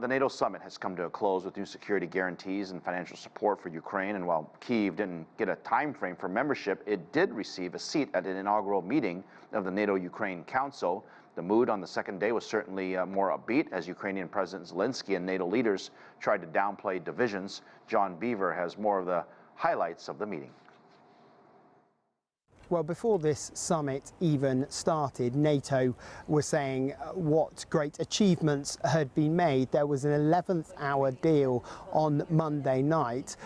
The NATO summit has come to a close with new security guarantees and financial support for Ukraine. And while Kyiv didn't get a time frame for membership, it did receive a seat at an inaugural meeting of the NATO-Ukraine Council. The mood on the second day was certainly more upbeat as Ukrainian President Zelensky and NATO leaders tried to downplay divisions. John Beaver has more of the highlights of the meeting. Well, before this summit even started, NATO was saying what great achievements had been made. There was an 11th hour deal on Monday night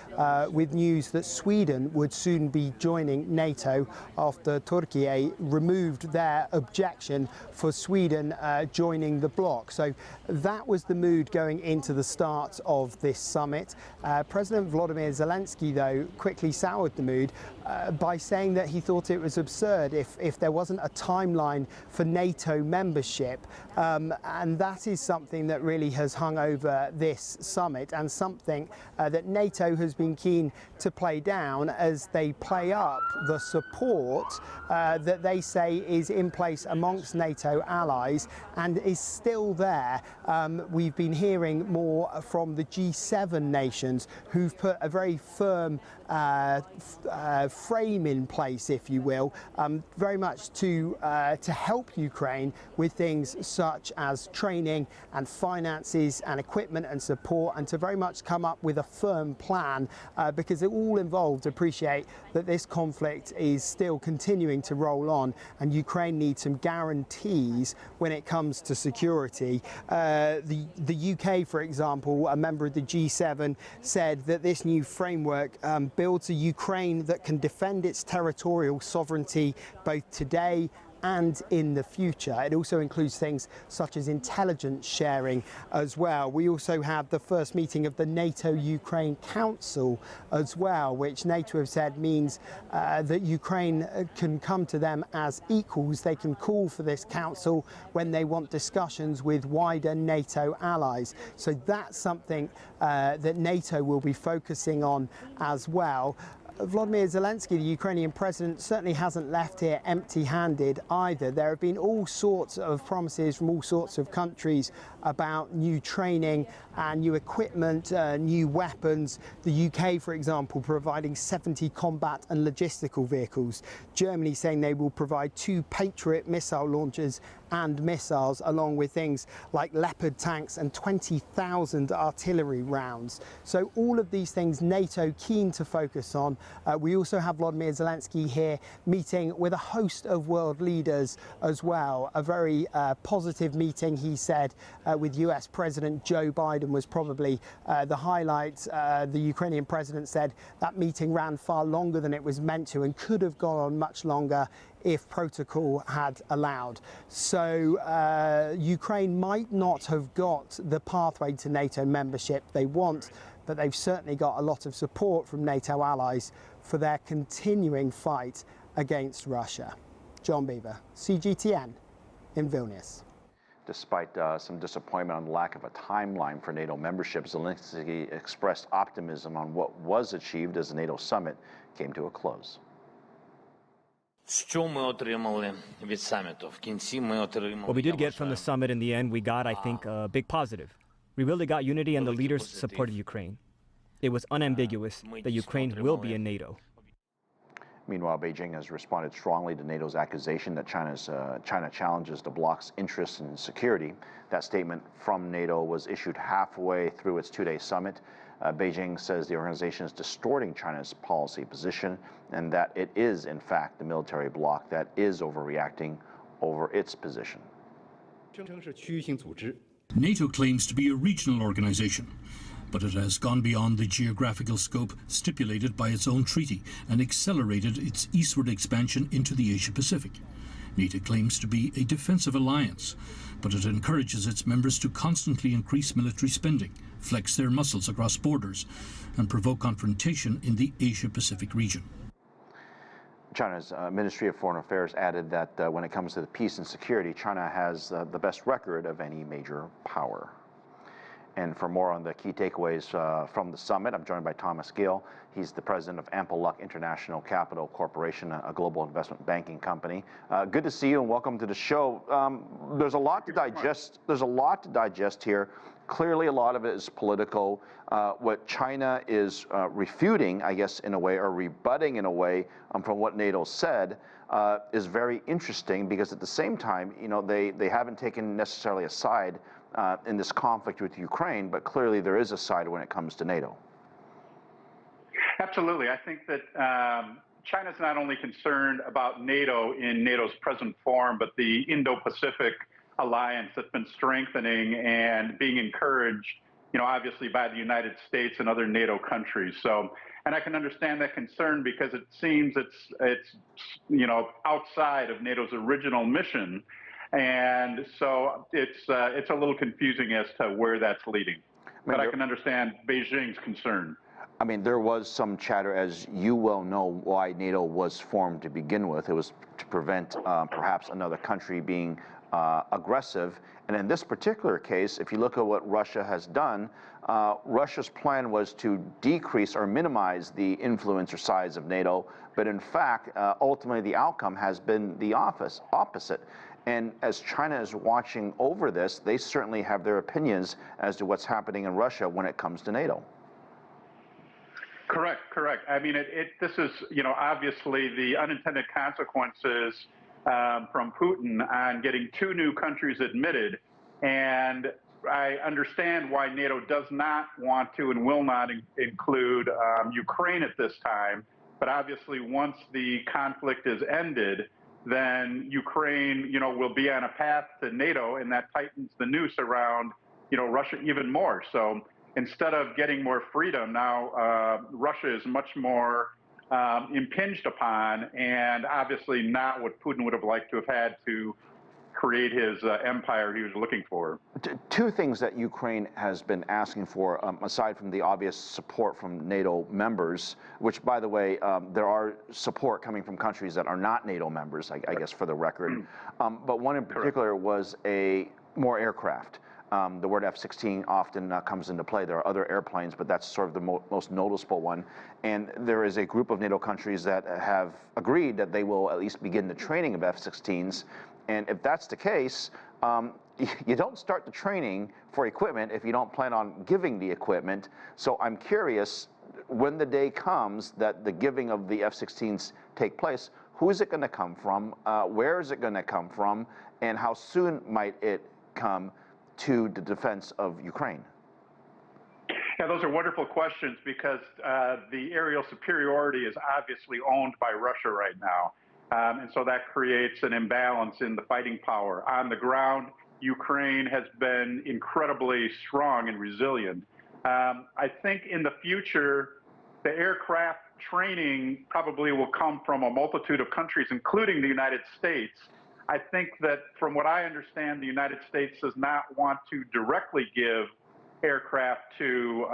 with news that Sweden would soon be joining NATO after Turkey removed their objection for Sweden joining the bloc. So that was the mood going into the start of this summit. President Volodymyr Zelensky, though, quickly soured the mood by saying that he thought it was absurd if there wasn't a timeline for NATO membership, and that is something that really has hung over this summit and something that NATO has been keen to play down as they play up the support that they say is in place amongst NATO allies and is still there. We've been hearing more from the G7 nations who've put a very firm frame in place, if you will, very much to help Ukraine with things such as training and finances and equipment and support, and to very much come up with a firm plan because it all involved appreciate that this conflict is still continuing to roll on and Ukraine needs some guarantees when it comes to security. The UK, for example, a member of the G7, said that this new framework builds a Ukraine that can defend its territorial sovereignty both today and in the future. It also includes things such as intelligence sharing as well. We also have the first meeting of the NATO-Ukraine Council as well, which NATO have said means that Ukraine can come to them as equals. They can call for this council when they want discussions with wider NATO allies. So that's something that NATO will be focusing on as well. Volodymyr Zelensky, the Ukrainian president, certainly hasn't left here empty-handed either. There have been all sorts of promises from all sorts of countries about new training and new equipment, new weapons. The UK, for example, providing 70 combat and logistical vehicles. Germany saying they will provide 2 Patriot missile launchers and missiles, along with things like Leopard tanks and 20,000 artillery rounds. So all of these things NATO keen to focus on. We also have Volodymyr Zelensky here meeting with a host of world leaders as well. A very positive meeting, he said, with US President Joe Biden was probably the highlight. The Ukrainian president said that meeting ran far longer than it was meant to and could have gone on much longer if protocol had allowed. So Ukraine might not have got the pathway to NATO membership they want, but they've certainly got a lot of support from NATO allies for their continuing fight against Russia. John Beaver, CGTN in Vilnius. Despite some disappointment on the lack of a timeline for NATO membership, Zelensky expressed optimism on what was achieved as the NATO summit came to a close. What we did get from the summit in the end, we got, I think, a big positive. We really got unity and the leaders supported Ukraine. It was unambiguous that Ukraine will be in NATO. Meanwhile, Beijing has responded strongly to NATO's accusation that China challenges the bloc's interests in security. That statement from NATO was issued halfway through its 2-day summit. Beijing says the organization is distorting China's policy position and that it is, in fact, the military bloc that is overreacting over its position. NATO claims to be a regional organization, but it has gone beyond the geographical scope stipulated by its own treaty and accelerated its eastward expansion into the Asia-Pacific. NATO claims to be a defensive alliance, but it encourages its members to constantly increase military spending, flex their muscles across borders, and provoke confrontation in the Asia-Pacific region. China's Ministry of Foreign Affairs added that when it comes to the peace and security, China has the best record of any major power. And for more on the key takeaways from the summit, I'm joined by Thomas Gehl. He's the president of Ample Luck International Capital Corporation, a global investment banking company. Good to see you and welcome to the show. There's a lot to digest. There's a lot to digest here. Clearly, a lot of it is political. What China is refuting, I guess, in a way, or rebutting in a way, from what NATO said, is very interesting because at the same time, you know, they haven't taken necessarily a side in this conflict with Ukraine, but clearly there is a side when it comes to NATO. Absolutely. I think that China's not only concerned about NATO in NATO's present form, but the Indo-Pacific alliance that's been strengthening and being encouraged, you know, obviously by the United States and other NATO countries. So, and I can understand that concern because it seems it's you know, outside of NATO's original mission. And so it's a little confusing as to where that's leading. But I can understand Beijing's concern. I mean, there was some chatter, as you well know, why NATO was formed to begin with. It was to prevent perhaps another country being aggressive. And in this particular case, if you look at what Russia has done, Russia's plan was to decrease or minimize the influence or size of NATO. But in fact, ultimately, the outcome has been the opposite. And as China is watching over this, they certainly have their opinions as to what's happening in Russia when it comes to NATO. Correct, correct. I mean, this is, you know, obviously the unintended consequences from Putin on getting 2 new countries admitted. And I understand why NATO does not want to and will not include Ukraine at this time. But obviously, once the conflict is ended, then Ukraine, you know, will be on a path to NATO, and that tightens the noose around, you know, Russia even more. So instead of getting more freedom, now Russia is much more impinged upon, and obviously not what Putin would have liked to have had to create his empire he was looking for. 2 things that Ukraine has been asking for, aside from the obvious support from NATO members, which, by the way, there are support coming from countries that are not NATO members, I guess, for the record. But one in particular was more aircraft. The word F-16 often comes into play. There are other airplanes, but that's sort of the most noticeable one. And there is a group of NATO countries that have agreed that they will at least begin the training of F-16s. And if that's the case, you don't start the training for equipment if you don't plan on giving the equipment. So I'm curious, when the day comes that the giving of the F-16s take place, who is it going to come from? Where is it going to come from? And how soon might it come to the defense of Ukraine? Yeah, those are wonderful questions because the aerial superiority is obviously owned by Russia right now. And so that creates an imbalance in the fighting power. On the ground, Ukraine has been incredibly strong and resilient. I think in the future, the aircraft training probably will come from a multitude of countries, including the United States. I think that from what I understand, the United States does not want to directly give aircraft to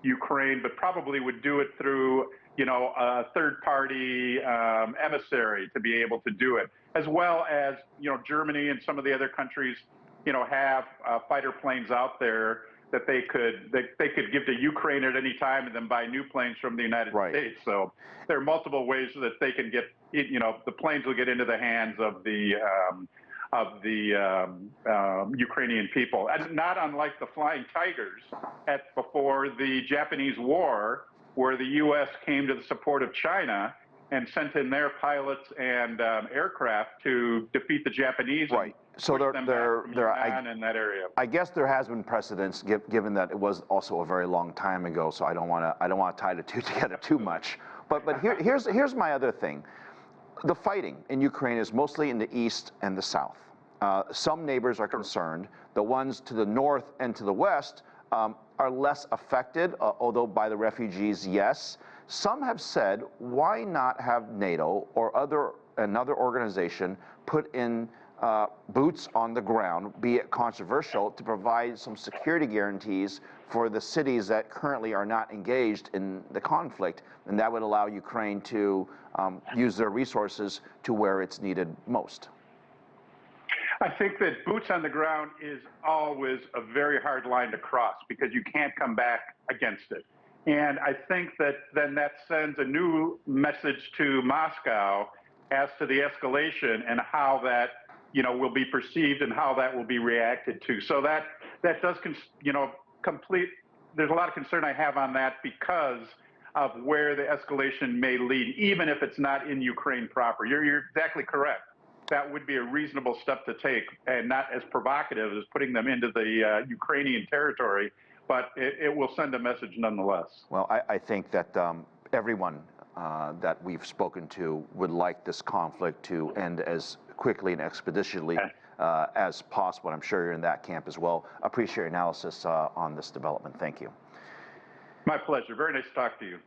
Ukraine, but probably would do it through, you know, a third-party emissary to be able to do it, as well as, you know, Germany and some of the other countries, you know, have fighter planes out there that they could give to Ukraine at any time and then buy new planes from the United States. So there are multiple ways that they can get, you know, the planes will get into the hands of the Ukrainian people, and not unlike the Flying Tigers before the Japanese War, where the U.S. came to the support of China and sent in their pilots and aircraft to defeat the Japanese. Right. So in that area. I guess there has been precedence, given that it was also a very long time ago. So I don't want to tie the 2 together too much. But here's my other thing. The fighting in Ukraine is mostly in the east and the south. Some neighbors are concerned. The ones to the north and to the west are less affected, although by the refugees, yes. Some have said, why not have NATO or another organization put in boots on the ground, be it controversial, to provide some security guarantees for the cities that currently are not engaged in the conflict, and that would allow Ukraine to use their resources to where it's needed most. I think that boots on the ground is always a very hard line to cross because you can't come back against it. And I think that then that sends a new message to Moscow as to the escalation and how that, will be perceived and how that will be reacted to. So that does, there's a lot of concern I have on that because of where the escalation may lead, even if it's not in Ukraine proper. You're exactly correct. That would be a reasonable step to take, and not as provocative as putting them into the Ukrainian territory, but it will send a message nonetheless. Well, I think that everyone that we've spoken to would like this conflict to end as quickly and expeditiously as possible. I'm sure you're in that camp as well. Appreciate your analysis on this development. Thank you. My pleasure. Very nice to talk to you.